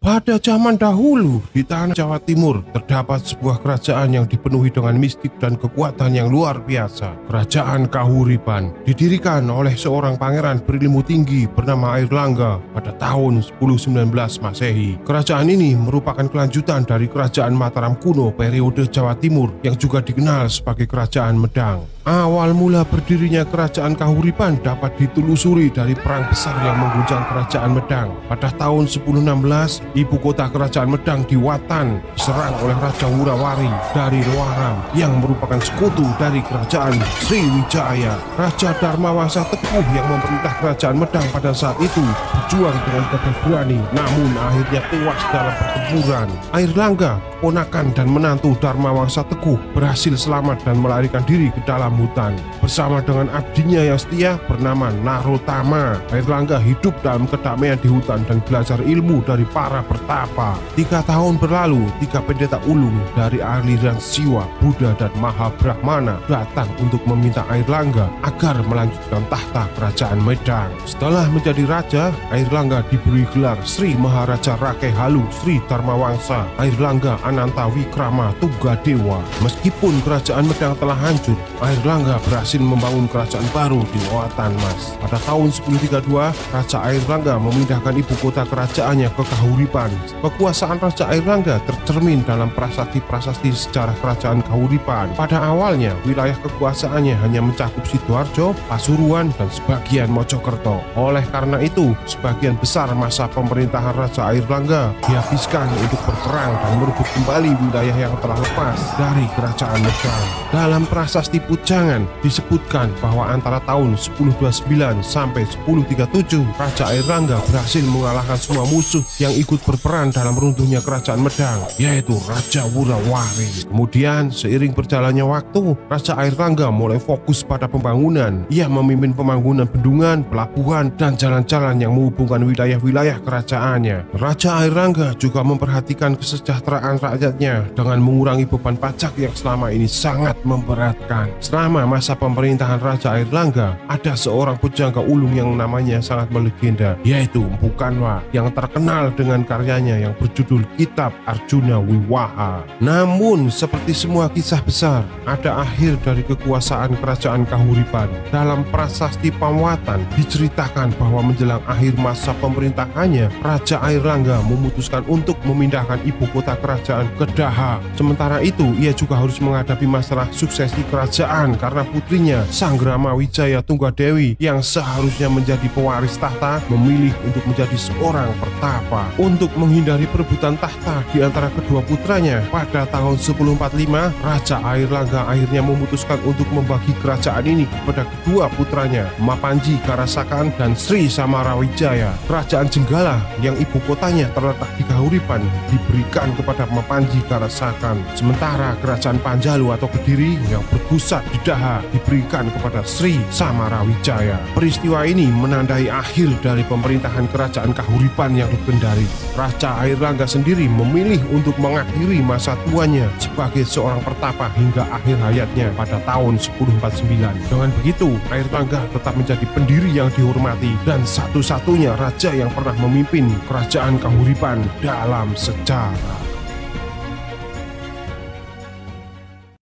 Pada zaman dahulu, di tanah Jawa Timur, terdapat sebuah kerajaan yang dipenuhi dengan mistik dan kekuatan yang luar biasa. Kerajaan Kahuripan didirikan oleh seorang pangeran berilmu tinggi bernama Airlangga pada tahun 1019 Masehi. Kerajaan ini merupakan kelanjutan dari kerajaan Mataram kuno periode Jawa Timur yang juga dikenal sebagai Kerajaan Medang. Awal mula berdirinya Kerajaan Kahuripan dapat ditelusuri dari perang besar yang mengguncang Kerajaan Medang. Pada tahun 1016, ibu kota Kerajaan Medang di Watan diserang oleh Raja Wurawari dari Loaram yang merupakan sekutu dari Kerajaan Sriwijaya. Raja Dharmawangsa Teguh yang memerintah Kerajaan Medang pada saat itu berjuang dengan gagah berani, namun akhirnya tewas dalam pertempuran. Airlangga, ponakan dan menantu Dharmawangsa Teguh, berhasil selamat dan melarikan diri ke dalam hutan. Bersama dengan abdinya yang setia bernama Narotama, Airlangga hidup dalam kedamaian di hutan dan belajar ilmu dari para pertapa. 3 tahun berlalu, 3 pendeta ulung dari aliran Siwa, Buddha dan Mahabrahmana datang untuk meminta Airlangga agar melanjutkan tahta Kerajaan Medang. Setelah menjadi raja, Airlangga diberi gelar Sri Maharaja Rakeh Halu Sri Dharmawangsa Airlangga Ananta Wikrama Tunggadewa. Meskipun Kerajaan Medang telah hancur, Airlangga berhasil membangun kerajaan baru di Watan Mas. Pada tahun 1032, Raja Airlangga memindahkan ibu kota kerajaannya ke Kahuripan. Kekuasaan Raja Airlangga tercermin dalam prasasti-prasasti sejarah Kerajaan Kahuripan. Pada awalnya, wilayah kekuasaannya hanya mencakup Sidoarjo, Pasuruan, dan sebagian Mojokerto. Oleh karena itu, sebagian besar masa pemerintahan Raja Airlangga dihabiskan untuk berperang dan merebut kembali wilayah yang telah lepas dari Kerajaan Medang. Dalam prasasti Pujangan disebutkan bahwa antara tahun 1029 sampai 1037, Raja Airlangga berhasil mengalahkan semua musuh yang ikut berperan dalam runtuhnya Kerajaan Medang, yaitu Raja Wurawari. Kemudian, seiring berjalannya waktu, Raja Airlangga mulai fokus pada pembangunan. Ia memimpin pembangunan bendungan, pelabuhan, dan jalan-jalan yang menghubungkan wilayah-wilayah kerajaannya. Raja Airlangga juga memperhatikan kesejahteraan rakyatnya dengan mengurangi beban pajak yang selama ini sangat memberatkan. Selama masa pemerintahan Raja Airlangga, ada seorang pujangga ulung yang namanya sangat melegenda, yaitu Empu Kanwa, yang terkenal dengan karyanya yang berjudul Kitab Arjuna Wiwaha. Namun, seperti semua kisah besar, ada akhir dari kekuasaan Kerajaan Kahuripan. Dalam prasasti Pamwatan diceritakan bahwa menjelang akhir masa pemerintahannya, Raja Airlangga memutuskan untuk memindahkan ibu kota kerajaan ke Daha. Sementara itu, ia juga harus menghadapi masalah suksesi kerajaan karena putrinya Sanggrama Wijaya Tunggadewi yang seharusnya menjadi pewaris tahta memilih untuk menjadi seorang pertapa. Untuk menghindari perebutan tahta di antara kedua putranya, pada tahun 1045 Raja Airlangga akhirnya memutuskan untuk membagi kerajaan ini kepada kedua putranya, Mapanji Karasakan dan Sri Samarawijaya. Kerajaan Jenggala yang ibu kotanya terletak di Kahuripan diberikan kepada Mapanji Karasakan, sementara Kerajaan Panjalu atau Kediri yang berpusat di Daha diberikan kepada Sri Samarawijaya. Peristiwa ini menandai akhir dari pemerintahan Kerajaan Kahuripan yang legendaris. Raja Airlangga sendiri memilih untuk mengakhiri masa tuanya sebagai seorang pertapa hingga akhir hayatnya pada tahun 1049. Dengan begitu, Airlangga tetap menjadi pendiri yang dihormati dan satu-satunya raja yang pernah memimpin Kerajaan Kahuripan dalam sejarah.